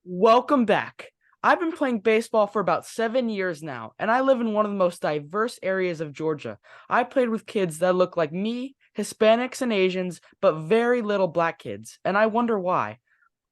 Welcome back. I've been playing baseball for about 7 years now, and I live in one of the most diverse areas of Georgia. I played with kids that look like me, Hispanics and Asians, but very little black kids, and I wonder why.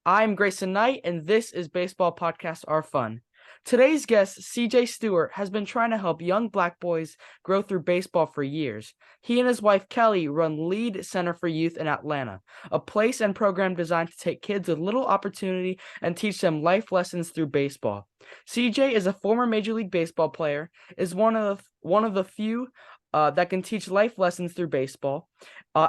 I'm Grayson Knight, and this is Baseball Podcast Are Fun. Today's guest, CJ Stewart, has been trying to help young black boys grow through baseball for years. He and his wife, Kelli, run L.E.A.D Center for Youth in Atlanta, a place and program designed to take kids with little opportunity and teach them life lessons through baseball. CJ is a former Major League Baseball player, is one of the few that can teach life lessons through baseball. Uh,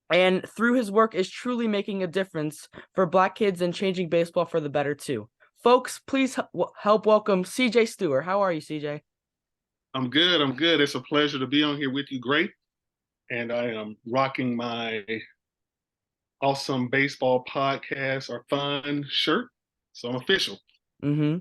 and through his work is truly making a difference for black kids and changing baseball for the better too. Folks, please help welcome CJ Stewart. How are you, CJ? I'm good. I'm good. It's a pleasure to be on here with you. Great. And I am rocking my awesome baseball podcast or fun shirt. So I'm official. Mm-hmm.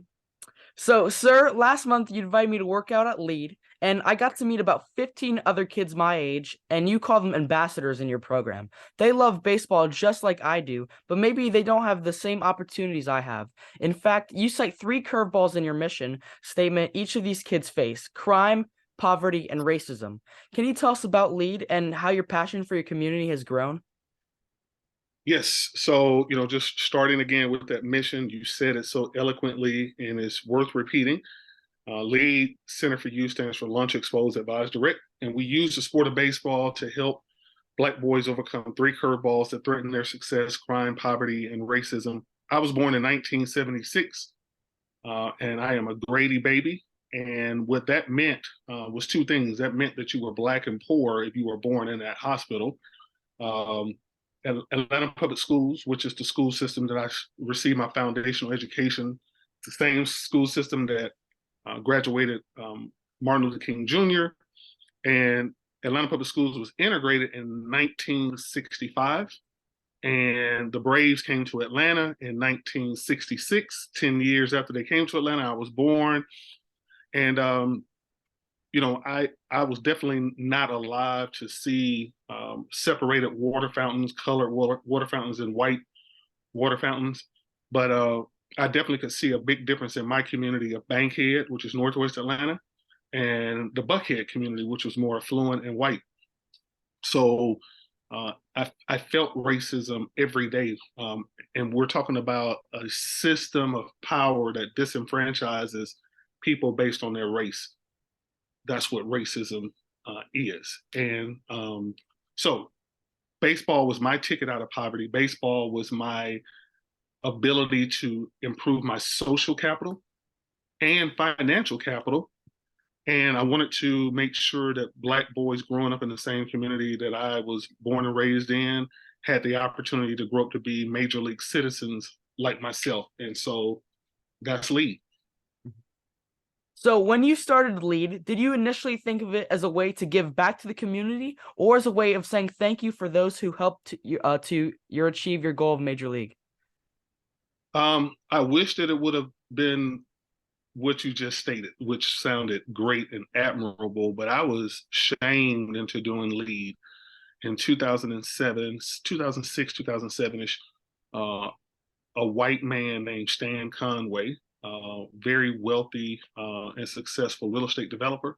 So, sir, last month you invited me to work out at L.E.A.D, and I got to meet about 15 other kids my age, and you call them ambassadors in your program. They love baseball just like I do, but maybe they don't have the same opportunities I have. In fact, you cite three curveballs in your mission statement each of these kids face: crime, poverty, and racism. Can you tell us about L.E.A.D and how your passion for your community has grown? Yes. So, just starting again with that mission, you said it so eloquently and it's worth repeating. LEAD Center for Youth stands for Lunch Expose Advise Direct. And we use the sport of baseball to help Black boys overcome three curveballs that threaten their success: crime, poverty, and racism. I was born in 1976, and I am a Grady baby. And what that meant was two things. That meant that you were Black and poor if you were born in that hospital. Um, Atlanta Public Schools, which is the school system that I received my foundational education, it's the same school system that graduated Martin Luther King Jr. And Atlanta Public Schools was integrated in 1965. And the Braves came to Atlanta in 1966. 10 years after they came to Atlanta, I was born. And I was definitely not alive to see separated water fountains, colored water fountains, and white water fountains. But I definitely could see a big difference in my community of Bankhead, which is Northwest Atlanta, and the Buckhead community, which was more affluent and white. So I felt racism every day. And we're talking about a system of power that disenfranchises people based on their race. That's what racism is. And so baseball was my ticket out of poverty. Baseball was my ability to improve my social capital and financial capital. And I wanted to make sure that Black boys growing up in the same community that I was born and raised in had the opportunity to grow up to be major league citizens like myself. And so that's L.E.A.D. So when you started L.E.A.D, did you initially think of it as a way to give back to the community or as a way of saying thank you for those who helped you achieve your goal of Major League? I wish that it would have been what you just stated, which sounded great and admirable, but I was shamed into doing L.E.A.D in 2007, 2006, 2007-ish. A white man named Stan Conway, very wealthy and successful real estate developer.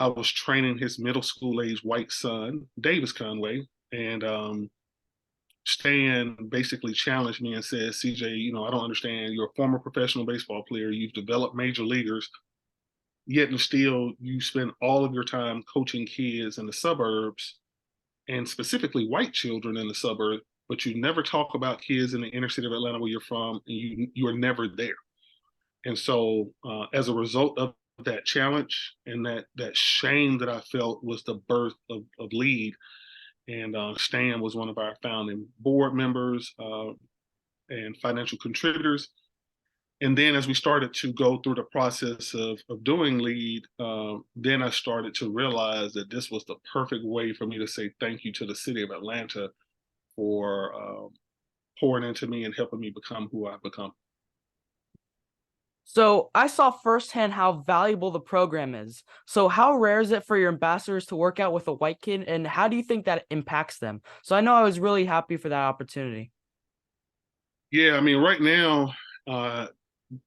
I was training his middle school age white son, Davis Conway, and Stan basically challenged me and said, CJ, I don't understand. You're a former professional baseball player. You've developed major leaguers, yet and still you spend all of your time coaching kids in the suburbs and specifically white children in the suburbs, but you never talk about kids in the inner city of Atlanta where you're from, and you are never there. And so, as a result of that challenge and that shame that I felt was the birth of L.E.A.D. And Stan was one of our founding board members and financial contributors. And then as we started to go through the process of doing L.E.A.D, then I started to realize that this was the perfect way for me to say thank you to the city of Atlanta for pouring into me and helping me become who I've become. So I saw firsthand how valuable the program is. So how rare is it for your ambassadors to work out with a white kid, and how do you think that impacts them? So I know I was really happy for that opportunity. Yeah, I mean, right now, uh,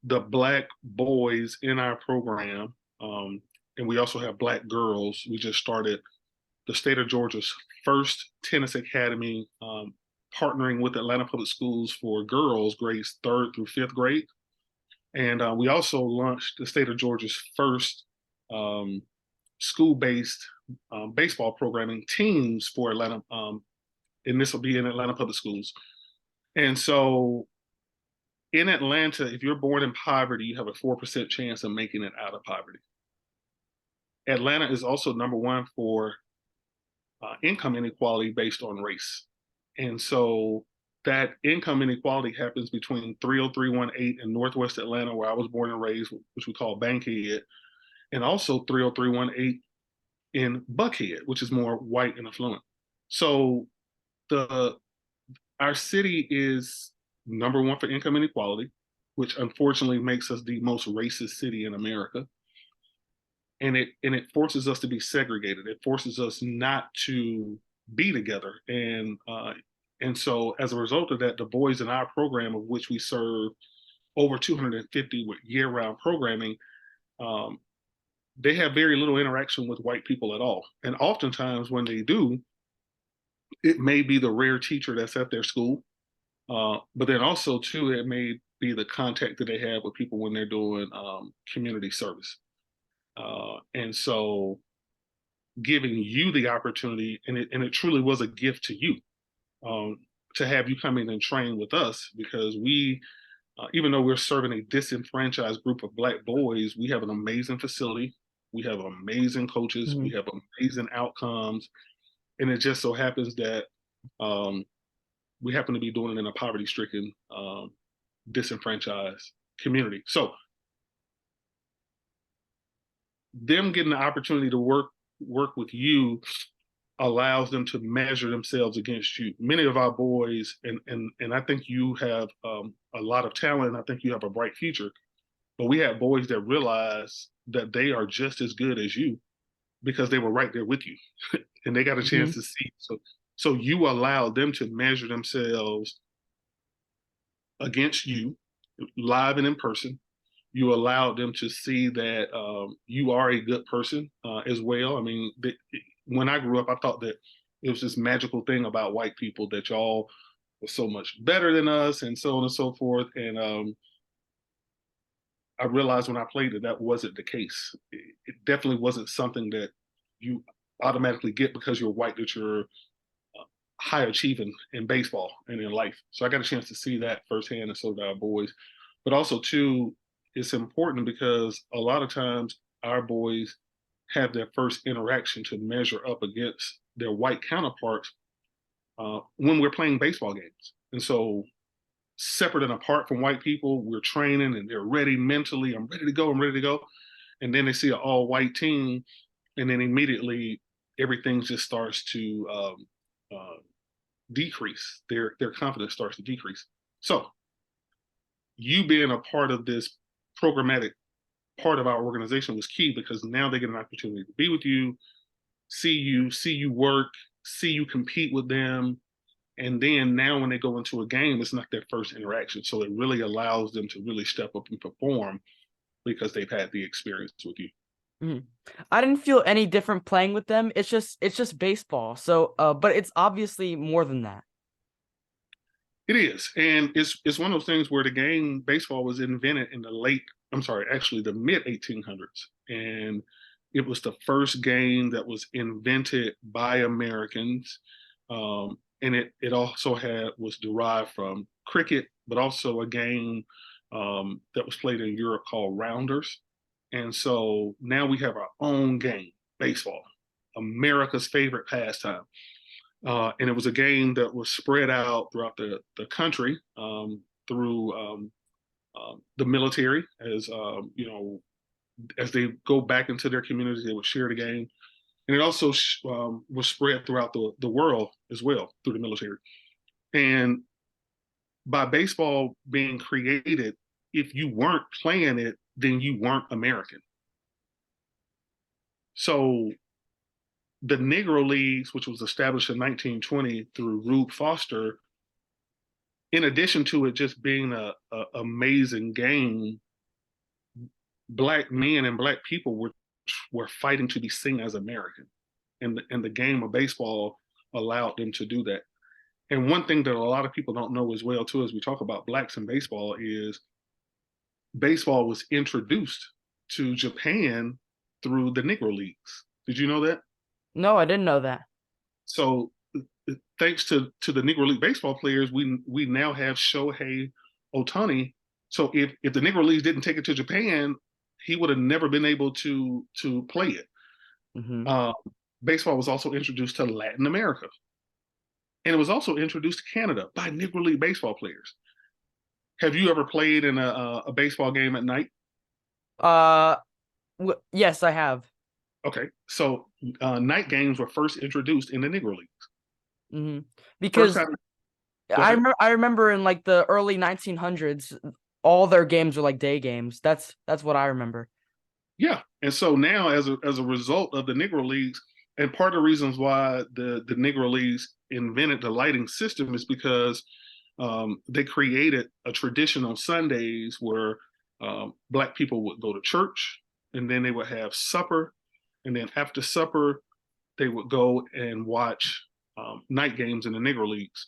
the black boys in our program, and we also have black girls. We just started the state of Georgia's first tennis academy, partnering with Atlanta Public Schools for girls, grades third through fifth grade. And we also launched the state of Georgia's first um, school-based baseball programming teams for Atlanta, and this will be in Atlanta Public Schools. And so in Atlanta, if you're born in poverty, you have a 4% chance of making it out of poverty. Atlanta is also number one for income inequality based on race. And so that income inequality happens between 30318 in Northwest Atlanta, where I was born and raised, which we call Bankhead, and also 30318 in Buckhead, which is more white and affluent. So the our city is number one for income inequality, which unfortunately makes us the most racist city in America. And it forces us to be segregated. It forces us not to be together. And so as a result of that, the boys in our program, of which we serve over 250 with year-round programming, um, they have very little interaction with white people at all. And oftentimes when they do, it may be the rare teacher that's at their school, but then also too, it may be the contact that they have with people when they're doing community service. And so giving you the opportunity, and it truly was a gift to you, um, to have you come in and train with us, because we, even though we're serving a disenfranchised group of black boys, we have an amazing facility. We have amazing coaches. We Mhm. have amazing outcomes. And it just so happens that um, we happen to be doing it in a poverty stricken, disenfranchised community. So them getting the opportunity to work with you allows them to measure themselves against you. Many of our boys, and I think you have a lot of talent. I think you have a bright future. But we have boys that realize that they are just as good as you because they were right there with you, and they got a chance Mhm. to see. So you allow them to measure themselves against you, live and in person. You allowed them to see that you are a good person as well. I mean, when I grew up, I thought that it was this magical thing about white people that y'all were so much better than us and so on and so forth. And I realized when I played it, that wasn't the case. It definitely wasn't something that you automatically get because you're white, that you're high achieving in baseball and in life. So I got a chance to see that firsthand, and so did our boys. But also, too, it's important because a lot of times our boys have their first interaction to measure up against their white counterparts when we're playing baseball games. And so, separate and apart from white people, we're training and they're ready mentally. I'm ready to go. I'm ready to go. And then they see an all white team, and then immediately everything just starts to decrease. Their confidence starts to decrease. So you being a part of this programmatic part of our organization was key, because now they get an opportunity to be with you, see you work, see you compete with them. And then now when they go into a game, it's not their first interaction. So it really allows them to really step up and perform because they've had the experience with you. Mhm. I didn't feel any different playing with them. It's just baseball. So, but it's obviously more than that. It is. And it's one of those things where the game baseball was invented in I'm sorry, actually the mid 1800s. And it was the first game that was invented by Americans. And it also was derived from cricket, but also a game that was played in Europe called rounders. And so now we have our own game, baseball, America's favorite pastime. And it was a game that was spread out throughout the country, through the military, as as they go back into their communities, they would share the game. And it also was spread throughout the world as well through the military. And by baseball being created, if you weren't playing it, then you weren't American. So the Negro Leagues, which was established in 1920 through Rube Foster, in addition to it just being a amazing game, black men and black people were fighting to be seen as American, and the game of baseball allowed them to do that. And one thing that a lot of people don't know as well too, as we talk about blacks in baseball, is baseball was introduced to Japan through the Negro Leagues. Did you know that? No, I didn't know that. So thanks to the Negro League baseball players, we now have Shohei Ohtani. So if the Negro Leagues didn't take it to Japan, he would have never been able to play it. Hmm. Uh, Baseball was also introduced to Latin America, and it was also introduced to Canada by Negro League baseball players. Have you ever played in a baseball game at night? Uh, yes, I have. Okay, so night games were first introduced in the Negro Leagues. Hmm. First Because time, go ahead. I remember in like the early 1900s, all their games were like day games. That's what I remember. Yeah, and so now as a result of the Negro Leagues, and part of the reasons why the Negro Leagues invented the lighting system is because they created a tradition on Sundays where black people would go to church, and then they would have supper, and then after supper they would go and watch night games in the Negro Leagues.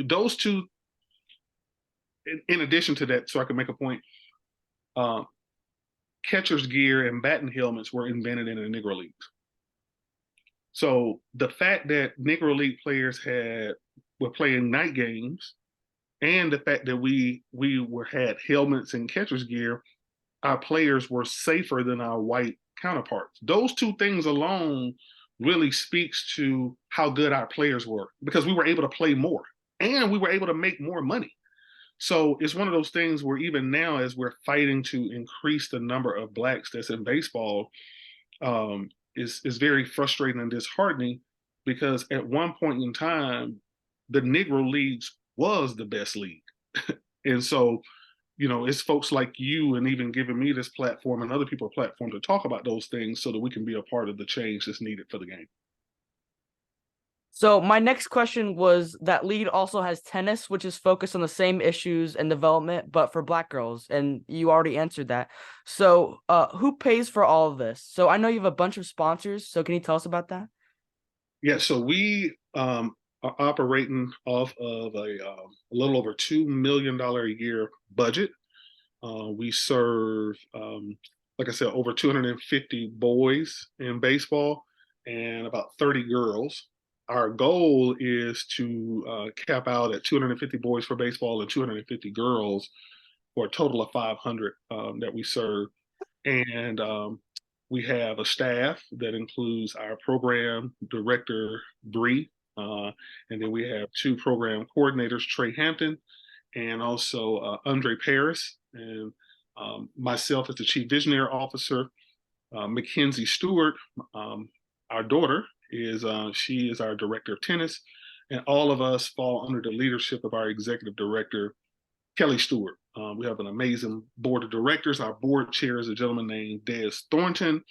Those two, in addition to that, so I can make a point, uh, catcher's gear and batting helmets were invented in the Negro Leagues. So the fact that Negro League players were playing night games, and the fact that we had helmets and catcher's gear, our players were safer than our white counterparts. Those two things alone really speaks to how good our players were, because we were able to play more and we were able to make more money. So it's one of those things where even now, as we're fighting to increase the number of blacks that's in baseball, is very frustrating and disheartening, because at one point in time, the Negro Leagues was the best league. And so, it's folks like you and even giving me this platform and other people a platform to talk about those things so that we can be a part of the change that's needed for the game. So my next question was that Lead also has tennis, which is focused on the same issues and development, but for black girls, and you already answered that. So, who pays for all of this? So I know you have a bunch of sponsors, so can you tell us about that? Yeah, so we are operating off of a little over $2 million a year budget. We serve, like I said, over 250 boys in baseball and about 30 girls. Our goal is to cap out at 250 boys for baseball and 250 girls for a total of 500 that we serve. And we have a staff that includes our program director, Bree, and then we have two program coordinators, Trey Hampton and also Andre Paris, and myself as the chief visionary officer. Mackenzie Stewart, our daughter, she is our director of tennis, and all of us fall under the leadership of our executive director, Kelli Stewart. We have an amazing board of directors. Our board chair is a gentleman named Des Thornton.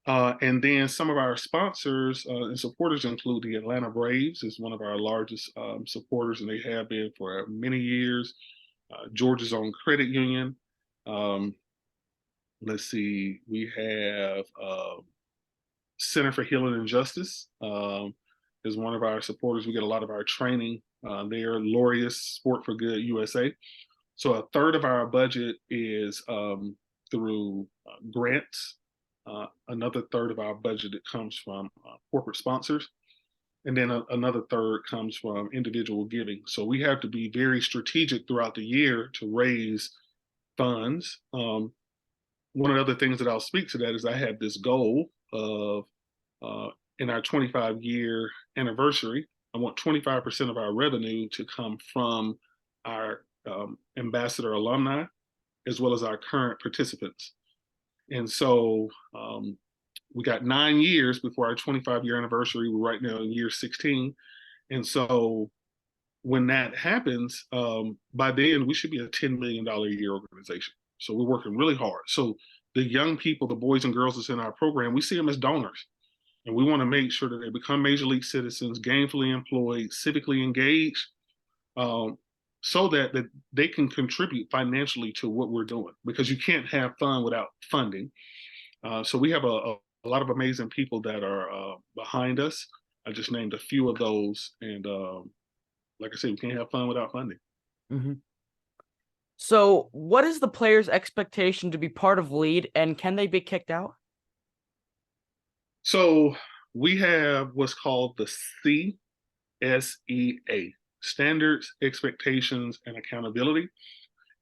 And then some of our sponsors and supporters include the Atlanta Braves, is one of our largest supporters, and they have been for many years. Georgia's Own Credit Union. Um, let's see, we have Center for Healing and Justice is one of our supporters. We get a lot of our training there. Laureus Sport for Good USA. So a third of our budget is through grants. Another third of our budget that comes from corporate sponsors, and then another third comes from individual giving. So we have to be very strategic throughout the year to raise funds. One of the other things that I'll speak to that is I have this goal of in our 25-year anniversary, I want 25% of our revenue to come from our ambassador alumni as well as our current participants. And so we got 9 years before our 25-year anniversary. We're right now in year 16. And so when that happens, by then we should be a $10 million a year organization. So we're working really hard. So the young people, the boys and girls that's in our program, we see them as donors. And we want to make sure that they become major league citizens, gainfully employed, civically engaged. so that they can contribute financially to what we're doing, because you can't have fun without funding. So we have a lot of amazing people that are behind us. I just named a few of those, and like I said, we can't have fun without funding. Hmm. So, what is the player's expectation to be part of L.E.A.D, and can they be kicked out? So we have what's called the CSEA, Standards, Expectations, and Accountability.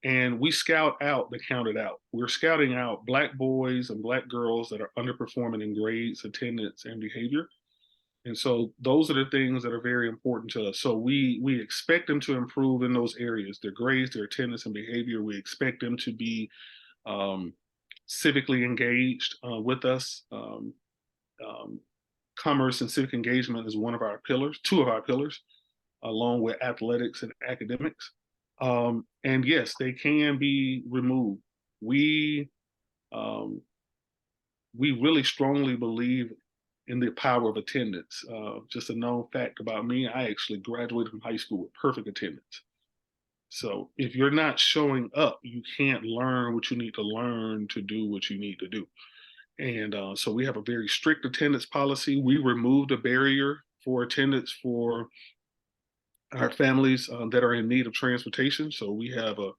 And we scout out the counted out. We're scouting out Black boys and Black girls that are underperforming in grades, attendance, and behavior. And so those are the things that are very important to us. So we expect them to improve in those areas, their grades, their attendance, and behavior. We expect them to be um, civically engaged with us. Um, Commerce and civic engagement is one of our pillars, two of our pillars, along with athletics and academics. And yes, they can be removed. We um, we really strongly believe in the power of attendance. Just a known fact about me, I actually graduated from high school with perfect attendance. So if you're not showing up, you can't learn what you need to learn to do what you need to do. And so we have a very strict attendance policy. We removed a barrier for attendance for our families that are in need of transportation. So we have a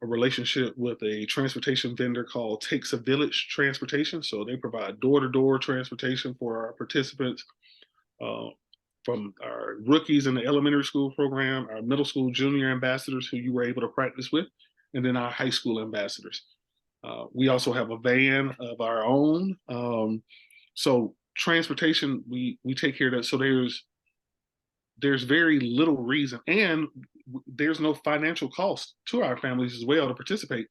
relationship with a transportation vendor called Takes a Village Transportation. So they provide door-to-door transportation for our participants, uh, from our rookies in the elementary school program, our middle school junior ambassadors who you were able to practice with, and then our high school ambassadors. We also have a van of our own. So transportation, we take care of that. So there's very little reason, and there's no financial cost to our families as well to participate.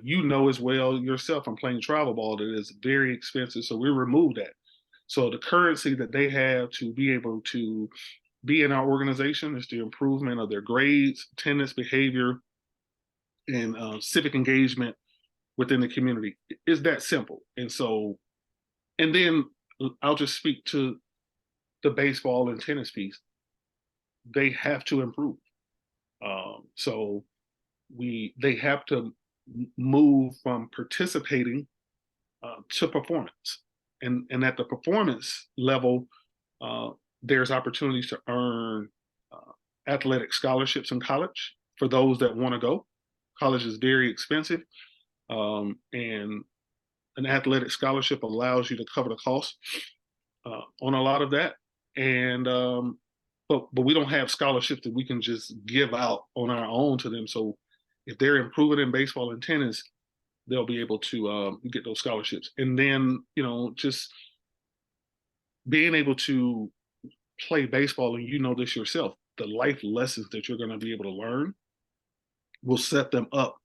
You know as well yourself from playing travel ball that it's very expensive, so we remove that. So the currency that they have to be able to be in our organization is the improvement of their grades, attendance, behavior, and civic engagement within the community. Is that simple? And so, and then I'll just speak to the baseball and tennis piece. They have to improve. So they have to move from participating to performance, and at the performance level, uh, there's opportunities to earn uh, athletic scholarships in college for those that want to go. College is very expensive, and an athletic scholarship allows you to cover the cost on a lot of that. And but we don't have scholarships that we can just give out on our own to them. So if they're improving in baseball and tennis, they'll be able to get those scholarships. And then just being able to play baseball, and you know this yourself, the life lessons that you're going to be able to learn will set them up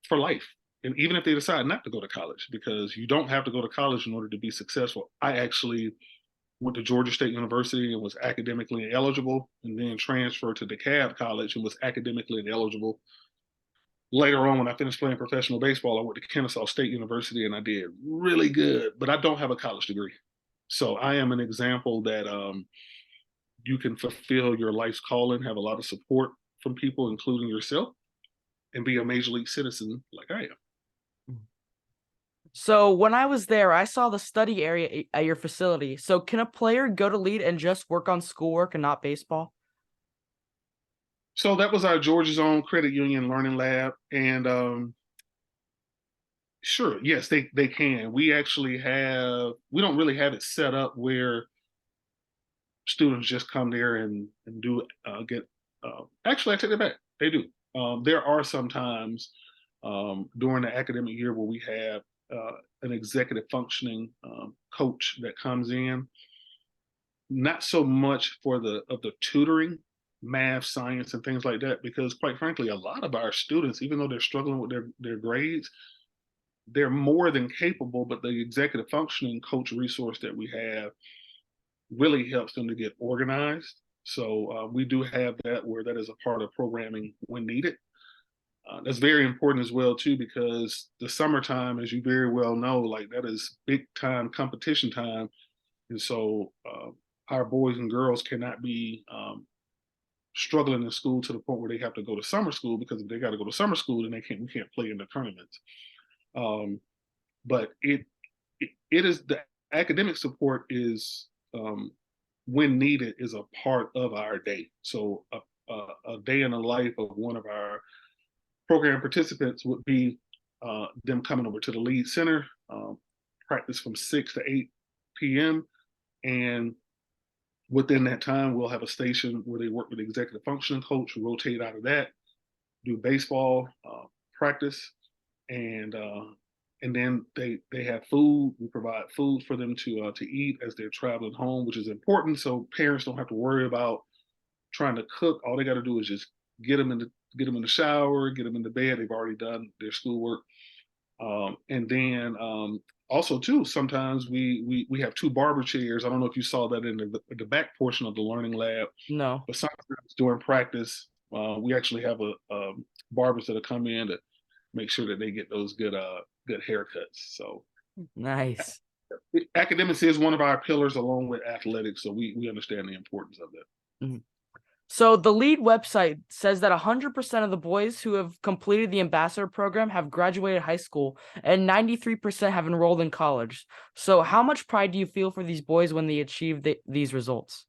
for life. And even if they decide not to go to college, because you don't have to go to college in order to be successful. I actually went to Georgia State University and was academically eligible, and then transferred to DeKalb College and was academically ineligible. Later on, when I finished playing professional baseball, I went to Kennesaw State University and I did really good, but I don't have a college degree. So I am an example that you can fulfill your life's calling, have a lot of support from people, including yourself, and be a major league citizen like I am. So, when I was there, I saw the study area at your facility. So, can a player go to L.E.A.D and just work on schoolwork and not baseball? So that was our Georgia's own credit union learning lab. And sure, yes, they can. We don't really have it set up where students just come there and do get. Actually, I take it back. They do. There are some times during the academic year where we have an executive functioning coach that comes in, not so much for the tutoring, math, science, and things like that, because quite frankly, a lot of our students, even though they're struggling with their grades, they're more than capable. But the executive functioning coach resource that we have really helps them to get organized. So we do have that, where that is a part of programming when needed. That's very important as well too, because the summertime, as you very well know, like that is big time competition time, and so our boys and girls cannot be struggling in school to the point where they have to go to summer school, because if they got to go to summer school, then we can't play in the tournaments. Um, but it is, the academic support is, when needed, is a part of our day. So a day in the life of one of our program participants would be them coming over to the L.E.A.D Center, practice from 6 to 8 p.m. And within that time, we'll have a station where they work with the executive functioning coach, who rotate out of that, do baseball practice, and then they have food. We provide food for them to eat as they're traveling home, which is important. So parents don't have to worry about trying to cook. All they got to do is just get them in the shower, get them in the bed. They've already done their schoolwork, and then also too, sometimes we have two barber chairs. I don't know if you saw that in the back portion of the learning lab, No. but sometimes during practice, we actually have barbers that come in to make sure that they get those good haircuts. So Nice. academics is one of our pillars, along with athletics. So we understand the importance of that. Mhm. So the L.E.A.D website says that 100% of the boys who have completed the ambassador program have graduated high school, and 93% have enrolled in college. So how much pride do you feel for these boys when they achieve these results?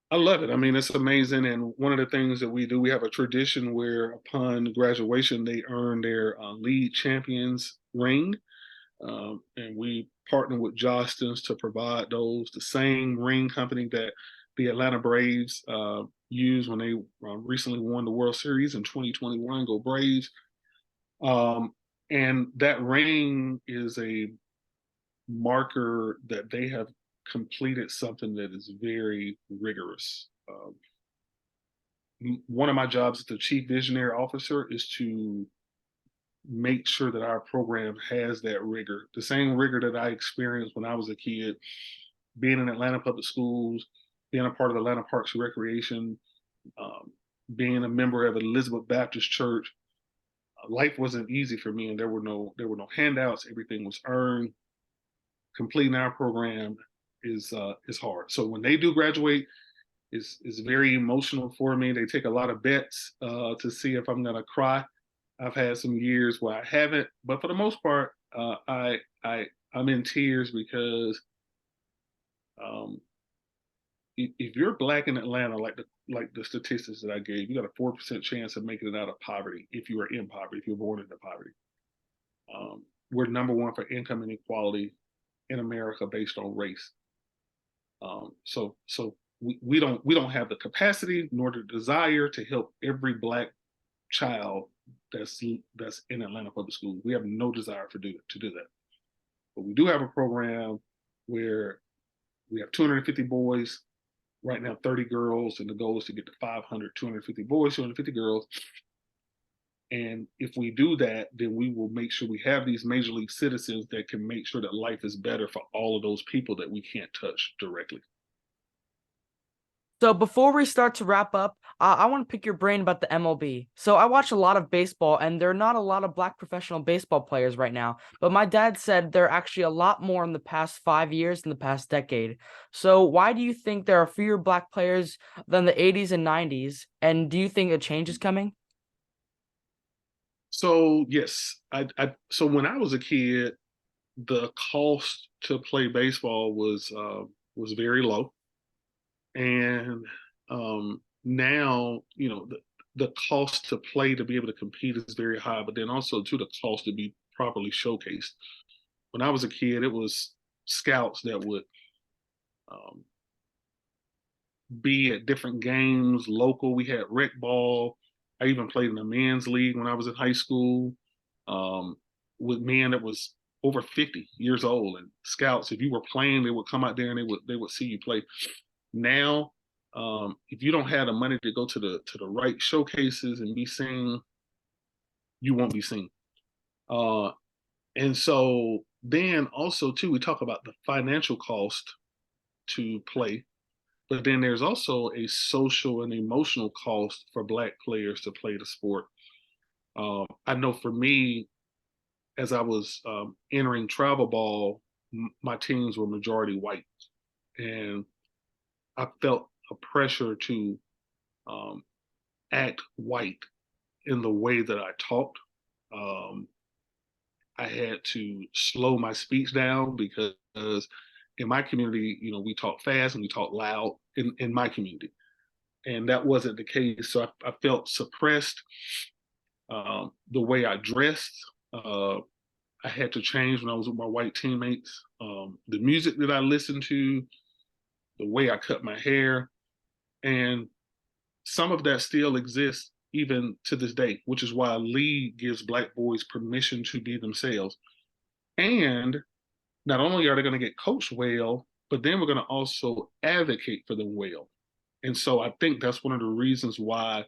I love it. I mean, it's amazing. And one of the things that we do, we have a tradition where upon graduation, they earn their L.E.A.D champions ring. And we partner with Johnston's to provide those, the same ring company that the Atlanta Braves used when they recently won the World Series in 2021. Go Braves! Um, and that ring is a marker that they have completed something that is very rigorous. One of my jobs as the chief visionary officer is to make sure that our program has that rigor, the same rigor that I experienced when I was a kid, being in Atlanta public schools, being a part of Atlanta Parks and Recreation, um, being a member of Elizabeth Baptist Church. Life wasn't easy for me, and there were no handouts. Everything was earned. Completing our program is hard. So when they do graduate, is very emotional for me. They take a lot of bets to see if I'm gonna cry. I've had some years where I haven't, but for the most part, I'm in tears because um, if you're black in Atlanta, like the statistics that I gave, you got a 4% chance of making it out of poverty if you are in poverty, if you're born into poverty. We're number one for income inequality in America based on race. So we don't have the capacity nor the desire to help every black child that's in Atlanta public schools. We have no desire to do that. But we do have a program where we have 250 boys, right now 30 girls, and the goal is to get to 500, 250 boys, 250 girls. And if we do that, then we will make sure we have these major league citizens that can make sure that life is better for all of those people that we can't touch directly. So before we start to wrap up, I want to pick your brain about the MLB. So I watch a lot of baseball, and there are not a lot of black professional baseball players right now. But my dad said there are actually a lot more in the past 5 years, in the past decade. So why do you think there are fewer black players than the 80s and 90s? And do you think a change is coming? So yes, so when I was a kid, the cost to play baseball was very low, and now the cost to play, to be able to compete, is very high. But then also too, the cost to be properly showcased. When I was a kid, it was scouts that would um, be at different games local. We had rec ball. I even played in the men's league when I was in high school, um, with men that was over 50 years old, and scouts. If you were playing, they would come out there and they would see you play. Now, if you don't have the money to go to the right showcases and be seen, you won't be seen. Uh, and so then also too, we talk about the financial cost to play. But then there's also a social and emotional cost for Black players to play the sport. I know for me, as I was entering travel ball, my teams were majority white, and I felt a pressure to um, act white in the way that I talked. Um, I had to slow my speech down because in my community, we talk fast and we talk loud in my community. And that wasn't the case. So I felt suppressed. The way I dressed, uh, I had to change when I was with my white teammates. The music that I listened to, the way I cut my hair, and some of that still exists even to this day, which is why Lee gives Black boys permission to be themselves. And not only are they going to get coached well, but then we're going to also advocate for them well. And so I think that's one of the reasons why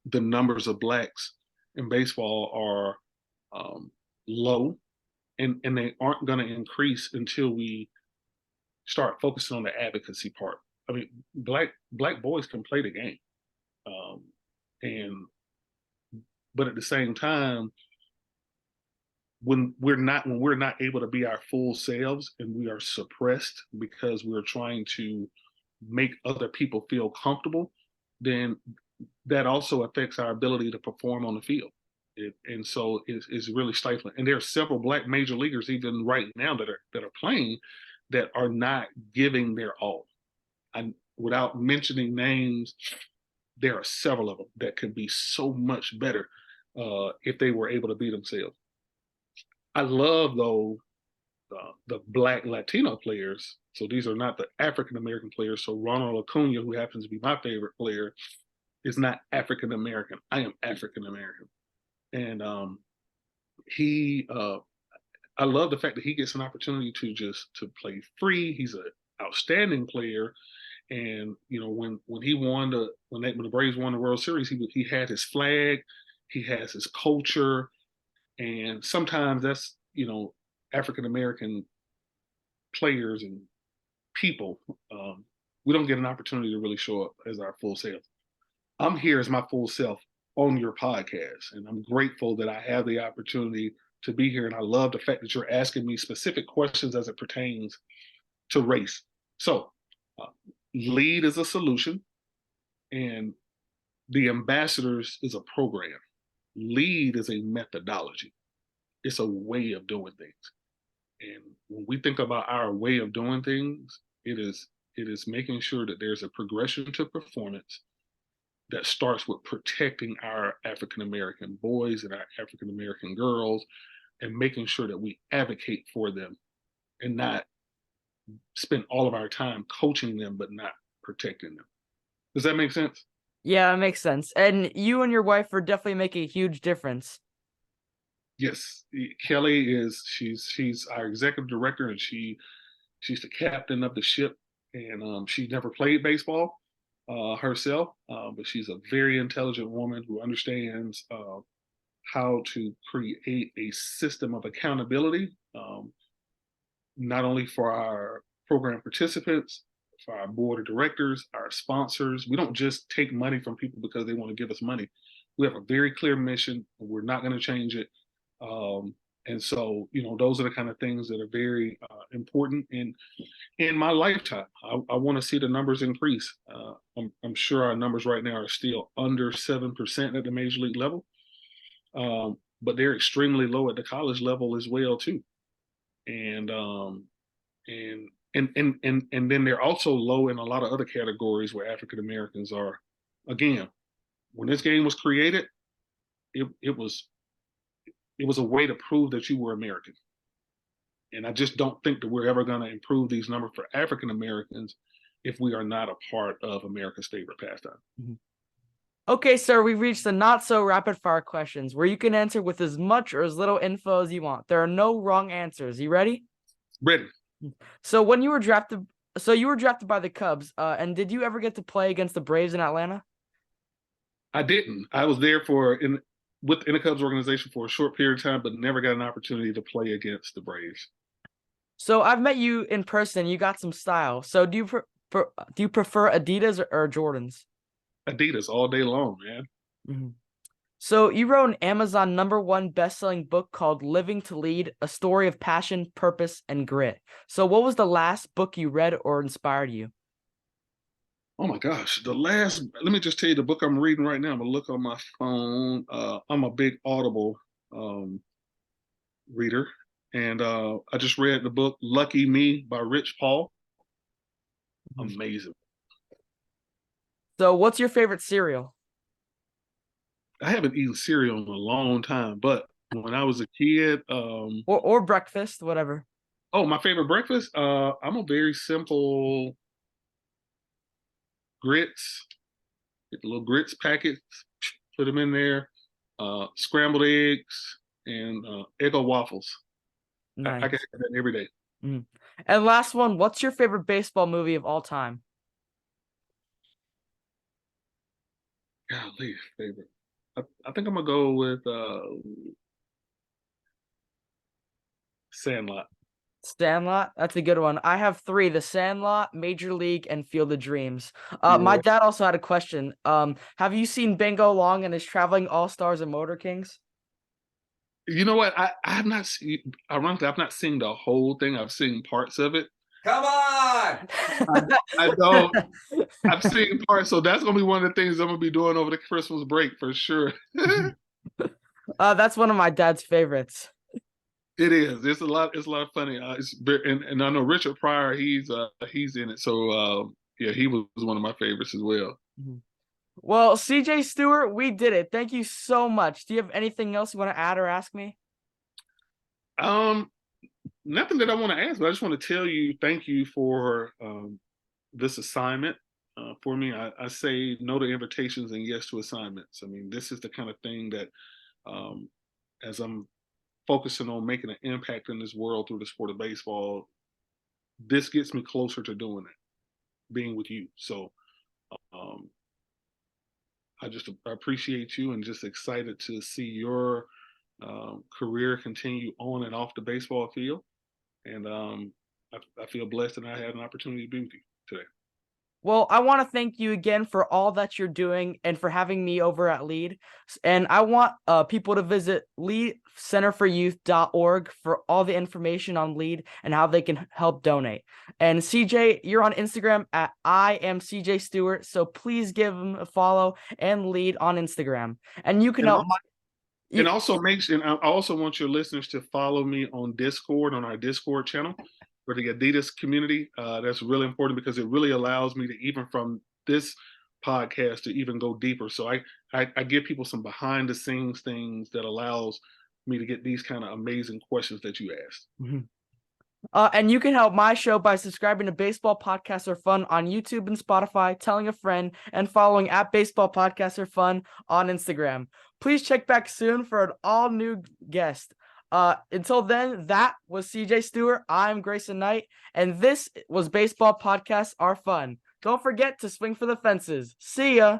the numbers of Blacks in baseball are low, and they aren't going to increase until we start focusing on the advocacy part. I mean, black boys can play the game, um, and but at the same time, when we're not able to be our full selves and we are suppressed because we're trying to make other people feel comfortable, then that also affects our ability to perform on the field. And so it's really stifling. And there are several Black major leaguers even right now that are playing that are not giving their all. And without mentioning names, there are several of them that could be so much better if they were able to be themselves. I love though the Black Latino players. So these are not the African American players. So Ronald Acuna, who happens to be my favorite player, is not African American. I am African American, and he. I love the fact that he gets an opportunity to play free. He's an outstanding player, and when he won when the Braves won the World Series, he had his flag, he has his culture, and sometimes that's African American players and people, we don't get an opportunity to really show up as our full self. I'm here as my full self on your podcast, and I'm grateful that I have the opportunity to be here. And I love the fact that you're asking me specific questions as it pertains to race. So, uh, LEAD is a solution, and the ambassadors is a program. LEAD is a methodology. It's a way of doing things. And when we think about our way of doing things, it is making sure that there's a progression to performance that starts with protecting our African American boys and our African American girls and making sure that we advocate for them and not spend all of our time coaching them but not protecting them. Does that make sense? Yeah, it makes sense. And you and your wife are definitely making a huge difference. Yes, Kelli she's our executive director, and she's the captain of the ship, and she never played baseball herself, but she's a very intelligent woman who understands how to create a system of accountability, not only for our program participants, for our board of directors, our sponsors. We don't just take money from people because they want to give us money. We have a very clear mission, and we're not going to change it. Um, and so, those are the kind of things that are very important in my lifetime. I want to see the numbers increase. I'm sure our numbers right now are still under 7% at the major league level, but they're extremely low at the college level as well too. And and then they're also low in a lot of other categories where African Americans are. Again, when this game was created, it was a way to prove that you were American. And I just don't think that we're ever going to improve these numbers for African Americans if we are not a part of America's favorite pastime. Mm-hmm. Okay, sir, we've reached the not so rapid fire questions where you can answer with as much or as little info as you want. There are no wrong answers. You ready? Ready. So you were drafted by the Cubs, and did you ever get to play against the Braves in Atlanta? I didn't. I was there in the Cubs organization for a short period of time, but never got an opportunity to play against the Braves. So I've met you in person. You got some style. So do you prefer Adidas or Jordans? Adidas all day long, man. Mm-hmm. So you wrote an Amazon #1 best-selling book called Living to Lead, a story of passion, purpose, and grit. So what was the last book you read or inspired you? Oh my gosh, let me just tell you the book I'm reading right now. I'm gonna look on my phone. I'm a big Audible um, reader, and I just read the book Lucky Me by Rich Paul. Mhm. Amazing. So, what's your favorite cereal I haven't eaten cereal in a long time, but when I was a kid, or breakfast, whatever? oh, my favorite breakfast, I'm a very simple grits, get the little grits packets, put them in there, scrambled eggs, and Eggo waffles. I can Nice. have that every day. Mhm. And last one, what's your favorite baseball movie of all time? Golly, favorite. I think I'm gonna go with Sandlot. Sandlot, that's a good one. I have three: The Sandlot, Major League, and Field of Dreams. My Yeah. dad also had a question. Have you seen Bingo Long and his Traveling All Stars and Motor Kings? You know what? I have not seen. Ironically, I've not seen the whole thing. I've seen parts of it. Come on! I, I don't. I've seen parts, so that's gonna be one of the things I'm gonna be doing over the Christmas break for sure. That's one of my dad's favorites. It is. It's a lot. It's a lot of funny. And I know Richard Pryor. He's in it. So yeah, he was one of my favorites as well. Mhm. Well, CJ Stewart, we did it. Thank you so much. Do you have anything else you want to add or ask me? Um, Nothing that I want to ask, but I just want to tell you thank you for this assignment for me. I say no to invitations and yes to assignments. I mean, this is the kind of thing that um, as I'm focusing on making an impact in this world through the sport of baseball, this gets me closer to doing it, being with you. So um, I appreciate you and just excited to see your career continue on and off the baseball field. And I feel blessed that I had an opportunity to be with you today. Well, I want to thank you again for all that you're doing and for having me over at LEAD. And I want people to visit leadcenterforyouth.org for all the information on LEAD and how they can help donate. And CJ, you're on Instagram at I am CJ Stewart, so please give him a follow and LEAD on Instagram. And you can And help also, and also and I also want your listeners to follow me on Discord, on our Discord channel for the Adidas community. That's really important because it really allows me to, even from this podcast, to even go deeper. So I give people some behind the scenes things that allows me to get these kind of amazing questions that you asked. Mhm. And you can help my show by subscribing to Baseball Podcasts Are Fun on YouTube and Spotify, telling a friend, and following at Baseball Podcasts Are Fun on Instagram. Please check back soon for an all new guest. Until then, that was CJ Stewart. I'm Grayson Knight, and this was Baseball Podcasts Are Fun. Don't forget to swing for the fences. See ya.